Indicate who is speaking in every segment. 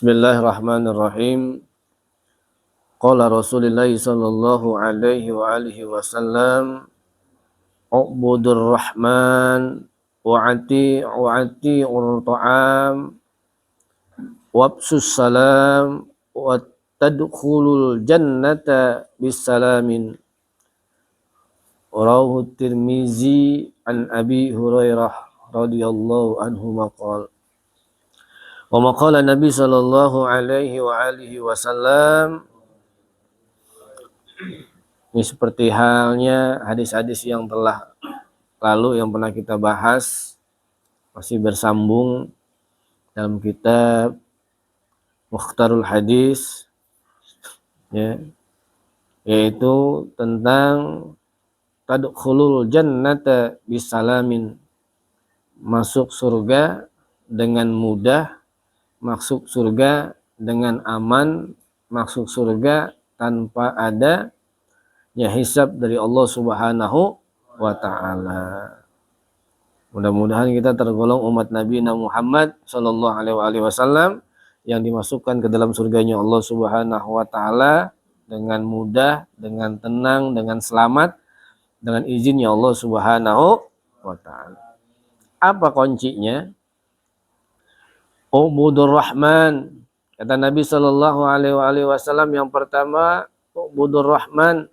Speaker 1: Bismillahirrahmanirrahim. Qala Rasulullah sallallahu alaihi wa alihi wasallam, "Ubudur Rahman wa'ati'ur ta'am wabsus salam wa tadkhulul jannata bisalamin." Rawahu Tirmizi an Abi Hurairah radhiyallahu anhu maqala. Wa maqala Nabi sallallahu alaihi wa alihi wasallam. Ini seperti halnya hadis-hadis yang telah lalu yang pernah kita bahas, masih bersambung dalam kitab Mukhtarul Hadis, ya, yaitu tentang tadkhulul jannata bisalamin, masuk surga dengan mudah, masuk surga dengan aman, masuk surga tanpa ada ya hisab dari Allah Subhanahu wa ta'ala. Mudah-mudahan kita tergolong umat Nabi Muhammad sallallahu alaihi wasallam yang dimasukkan ke dalam surganya Allah Subhanahu wa ta'ala dengan mudah, dengan tenang, dengan selamat, dengan izinnya Allah Subhanahu wa ta'ala. Apa kuncinya? Ubudur Rahman. Kata Nabi sallallahu alaihi wasallam, yang pertama, ubudur Rahman,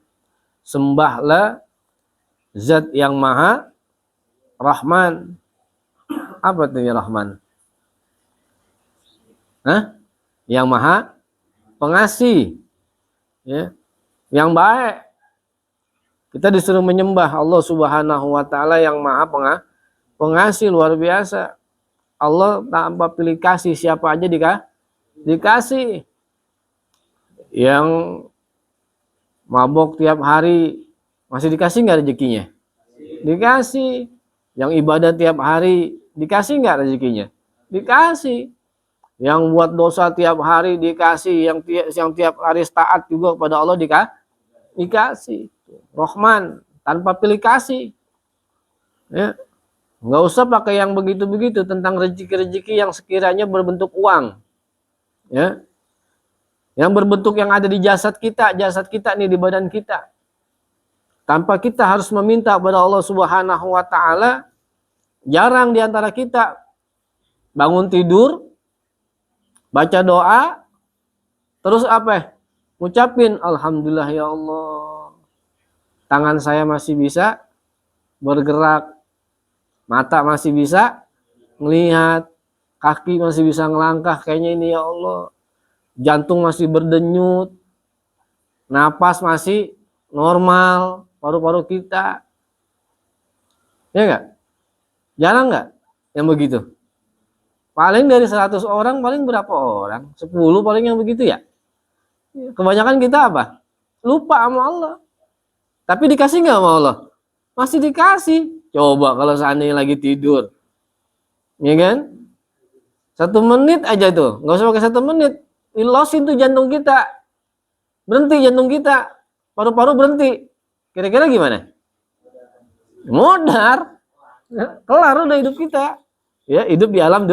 Speaker 1: sembahlah Zat yang Maha Rahman. Apa itu ya Rahman? Yang Maha Pengasih, ya, yang baik. Kita disuruh menyembah Allah Subhanahu wa ta'ala yang Maha Pengasih, luar biasa. Allah tanpa pilih kasih siapa aja dikasih. Yang mabok tiap hari masih dikasih nggak rezekinya? Dikasih. Yang ibadah tiap hari dikasih nggak rezekinya? Dikasih. Yang buat dosa tiap hari dikasih. Yang tiap hari taat juga kepada Allah dikasih. Rahman tanpa pilih kasih. Ya. Nggak usah pakai yang begitu-begitu tentang rezeki-rezeki yang sekiranya berbentuk uang, ya, yang berbentuk yang ada di jasad kita nih, di badan kita. Tanpa kita harus meminta kepada Allah Subhanahu wa ta'ala. Jarang diantara kita bangun tidur, baca doa, terus apa? Ngucapin alhamdulillah ya Allah, tangan saya masih bisa bergerak, mata masih bisa melihat, kaki masih bisa ngelangkah, kayaknya ini ya Allah. Jantung masih berdenyut, napas masih normal, paru-paru kita. Ya enggak? Jarang enggak yang begitu? Paling dari 100 orang, paling berapa orang? 10 paling yang begitu ya? Kebanyakan kita apa? Lupa sama Allah. Tapi dikasih enggak sama Allah? Masih dikasih. Coba kalau seandainya lagi tidur, ya kan? 1 menit aja tuh, nggak usah pakai 1 menit, ilosin tuh jantung kita, berhenti jantung kita, paru-paru berhenti. Kira-kira gimana? Modar, kelar udah hidup kita, ya, hidup di alam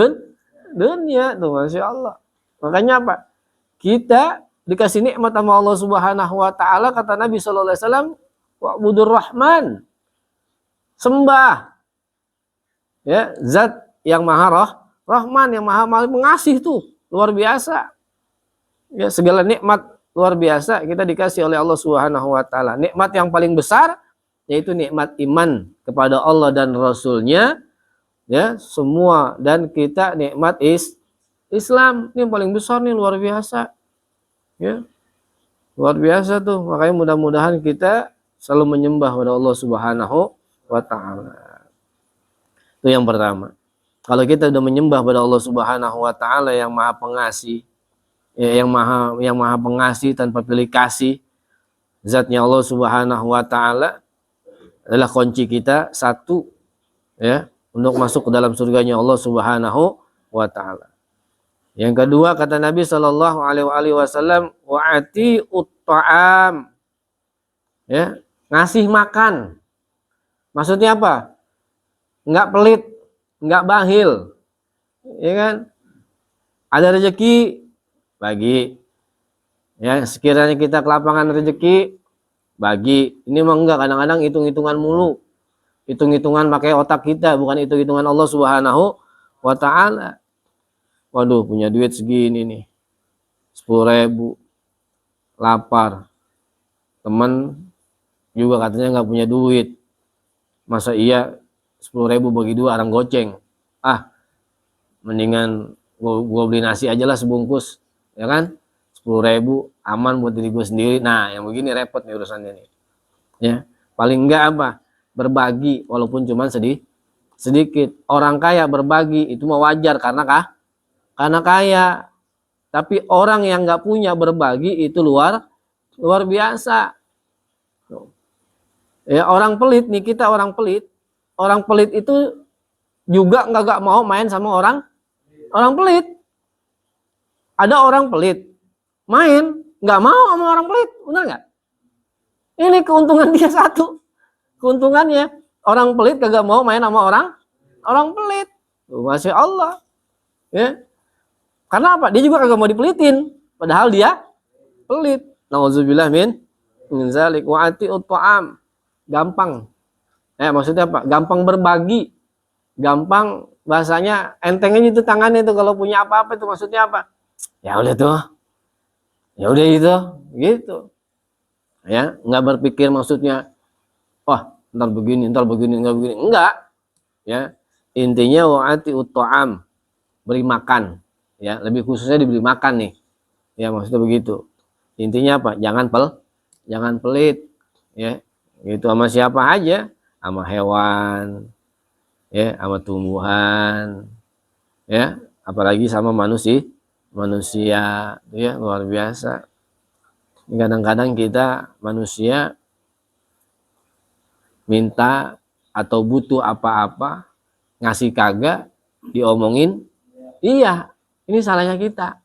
Speaker 1: dunia tuh, masya Allah. Makanya apa? Kita dikasih nikmat sama Allah Subhanahu wa ta'ala, kata Nabi sallallahu alaihi wasallam, wa'budur Rahman, sembah, ya, Zat yang Maha Rahman, yang Maha Pengasih tuh, luar biasa. Ya, segala nikmat luar biasa kita dikasih oleh Allah Subhanahu wa ta'ala. Nikmat yang paling besar yaitu nikmat iman kepada Allah dan Rasul-Nya, ya, semua, dan kita nikmat Islam. Ini yang paling besar nih, luar biasa. Ya. Luar biasa tuh. Makanya mudah-mudahan kita selalu menyembah kepada Allah Subhanahu wa ta'ala. Itu yang pertama. Kalau kita sudah menyembah kepada Allah Subhanahu wa ta'ala yang Maha Pengasih, ya, yang maha Pengasih tanpa pilih kasih, zatnya Allah Subhanahu wa ta'ala adalah kunci kita satu, ya, untuk masuk ke dalam surganya Allah Subhanahu wa ta'ala. Yang kedua, kata Nabi sallallahu alaihi wasallam, wa'ati'ut ta'am, ya, ngasih makan. Maksudnya apa? Enggak pelit, enggak bakhil, ya kan? Ada rezeki bagi. Ya, sekiranya kita kelapangan rezeki, bagi. Ini mah enggak, kadang-kadang hitung-hitungan mulu. Hitung-hitungan pakai otak kita, bukan hitung-hitungan Allah Subhanahu wa taala. Waduh, punya duit segini nih. 10.000. Lapar. Teman juga katanya nggak punya duit. Masa iya 10.000 bagi 2 orang goceng. Mendingan gua beli nasi aja lah sebungkus, ya kan? 10.000 aman buat diri gue sendiri. Nah, yang begini repot nih urusannya nih. Ya, paling enggak apa? Berbagi walaupun cuma sedikit. Orang kaya berbagi itu mah wajar karena kaya. Tapi orang yang nggak punya berbagi itu luar biasa. Ya, orang pelit nih, kita orang pelit. Orang pelit itu juga nggak mau main sama orang pelit. Ada orang pelit main nggak mau sama orang pelit, benar nggak? Ini keuntungan dia satu. Keuntungannya orang pelit kagak mau main sama orang pelit. Masya Allah. Ya. Karena apa? Dia juga kagak mau dipelitin. Padahal dia pelit. Nauzubillah min zalik wa ati'ut ta'am. Gampang. Maksudnya apa? Gampang berbagi. Gampang bahasanya enteng aja itu tangannya itu kalau punya apa-apa itu maksudnya apa? Ya udah tuh. Ya udah gitu. Ya, nggak berpikir maksudnya ntar begini, enggak begini. Enggak. Ya. Intinya wa'ati'ut ta'am. Beri makan. Ya, lebih khususnya diberi makan nih. Ya, maksudnya begitu. Intinya apa? Jangan pelit. Ya. Gitu sama siapa aja, sama hewan, ya, sama tumbuhan, ya, apalagi sama manusia, ya, luar biasa. Kadang-kadang kita manusia minta atau butuh apa-apa, ngasih kagak, diomongin, iya, ini salahnya kita.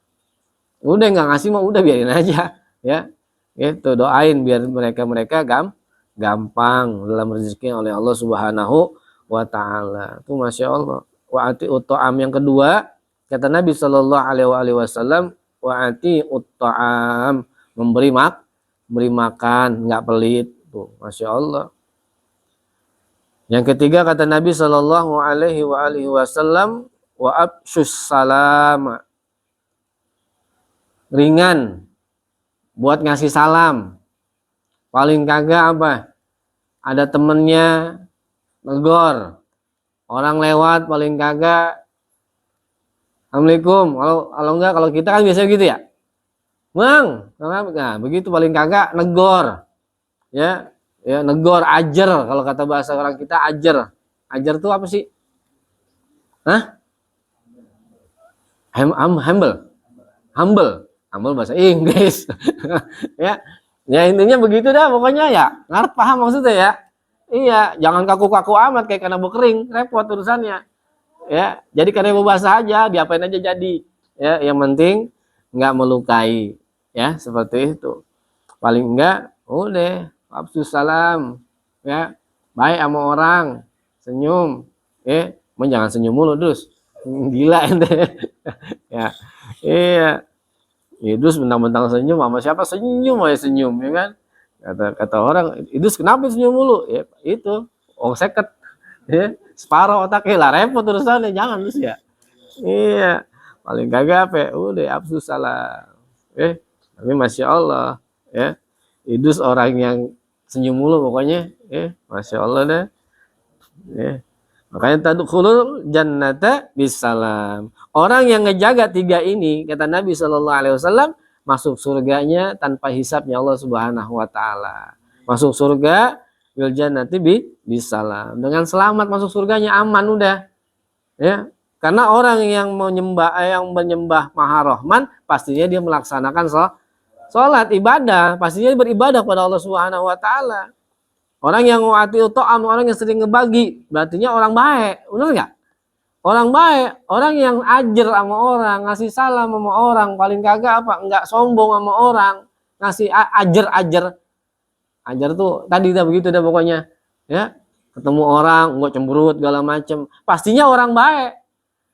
Speaker 1: Udah nggak ngasih mah udah biarin aja, ya, gitu. Doain biar mereka gampang dalam rezeki oleh Allah Subhanahu wa taala. Itu Masya Allah. Wa ati'ut ta'am yang kedua, kata Nabi Shallallahu alaihi wasallam, wa ati'ut ta'am, memberi makan, enggak pelit. Tuh, Masya Allah. Yang ketiga kata Nabi Shallallahu alaihi wasallam, wa absyus salam. Ringan buat ngasih salam. Paling kagak apa? Ada temennya negor, orang lewat paling kagak Assalamualaikum. Kalau enggak, kalau kita kan biasa gitu ya, Bang, nah begitu paling kagak negor, ya negor, ajar kalau kata bahasa orang kita, ajar tuh apa sih? Humble bahasa Inggris. Ya intinya begitu dah pokoknya, ya ngarep paham maksudnya ya. Iya, jangan kaku-kaku amat kayak karena kering, repot urusannya. Ya, jadi karena bahasa aja, diapain aja jadi. Ya, yang penting nggak melukai, ya seperti itu. Paling enggak, udah, absus salam, ya, baik sama orang, senyum, jangan senyum mulu terus, gila ente. Ya, iya. Idus mentang-mentang senyum, sama siapa senyum aja senyum, ya kan? Kata orang, Idus kenapa senyum mulu? Ya itu, seket, ya, separuh otaknya lah, repot urusannya, jangan terus ya. Iya, paling kagak apa, udah absus salam. Tapi Masya Allah, ya, Idus orang yang senyum mulu pokoknya, Masya Allah deh. Makanya tadkhulul jannata bisalam. Orang yang ngejaga 3 ini, kata Nabi Shallallahu alaihi wasallam, masuk surganya tanpa hisabnya Allah Subhanahu wa taala. Masuk surga bil jannati bisalam. Dengan selamat masuk surganya, aman udah. Ya. Karena orang yang menyembah Maha Rahman, pastinya dia melaksanakan salat ibadah, pastinya beribadah pada Allah Subhanahu wa taala. Orang yang wa'ati'ut ta'am, orang yang sering ngebagi, berartinya orang baik, benar nggak? Orang baik, orang yang ajar sama orang, ngasih salam sama orang, paling kagak apa? Nggak sombong sama orang, ngasih ajar tuh tadi dah begitu dah pokoknya, ya. Ketemu orang nggak cemberut segala macem, pastinya orang baik.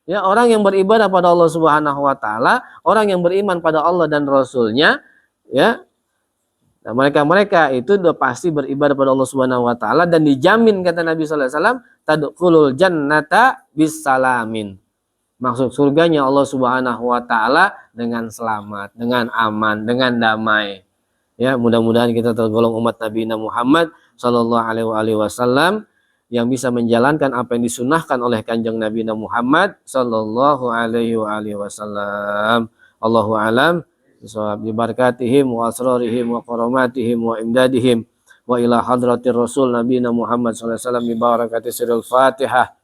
Speaker 1: Ya, orang yang beribadah pada Allah Subhanahu wa taala, orang yang beriman pada Allah dan Rasulnya, ya. Nah, mereka itu udah pasti beribadah pada Allah Subhanahu wa taala dan dijamin kata Nabi sallallahu alaihi wasallam tadkhulul jannata bisalamin. Masuk surganya Allah Subhanahu wa taala dengan selamat, dengan aman, dengan damai. Ya, mudah-mudahan kita tergolong umat Nabi Muhammad sallallahu alaihi wasallam yang bisa menjalankan apa yang disunahkan oleh kanjeng Nabi Muhammad sallallahu alaihi wasallam. Allahu alam. Bibarakatihim wa asrarihim wa karamatihim wa imdadihim wa ila hadratir rasul Nabi Muhammad sallallahu alaihi wasallam bibarakati sirril Fatihah.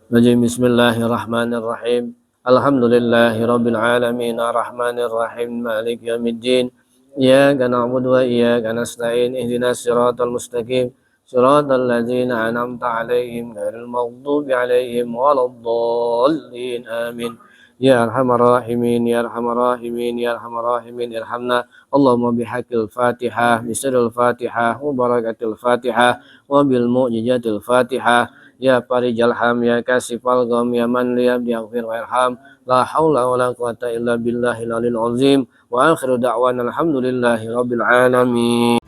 Speaker 1: Bismillahirrahmanirrahim. Alhamdulillahi rabbil alamin arrahmanir rahim maliki yaumiddin. Iyyaka na'budu wa iyyaka nasta'in ihdinas siratal mustaqim siratal ladzina an'amta 'alaihim ghairil maghdubi 'alaihim waladdallin amin. Ya arhamar rahimin ya arhamar rahimin ya arhamar rahimin irhamna Allahumma bihaqqil Fatihah bisirril Fatihah wa barakatil Fatihah wa bil mu'jizatil Fatihah. Ya farijal ham ya kasifal gham ya man liyab yaghfir warham la haula wala quwata illa billahil aliyil azim wa akhiru da'wana alhamdulillahi rabbil alamin.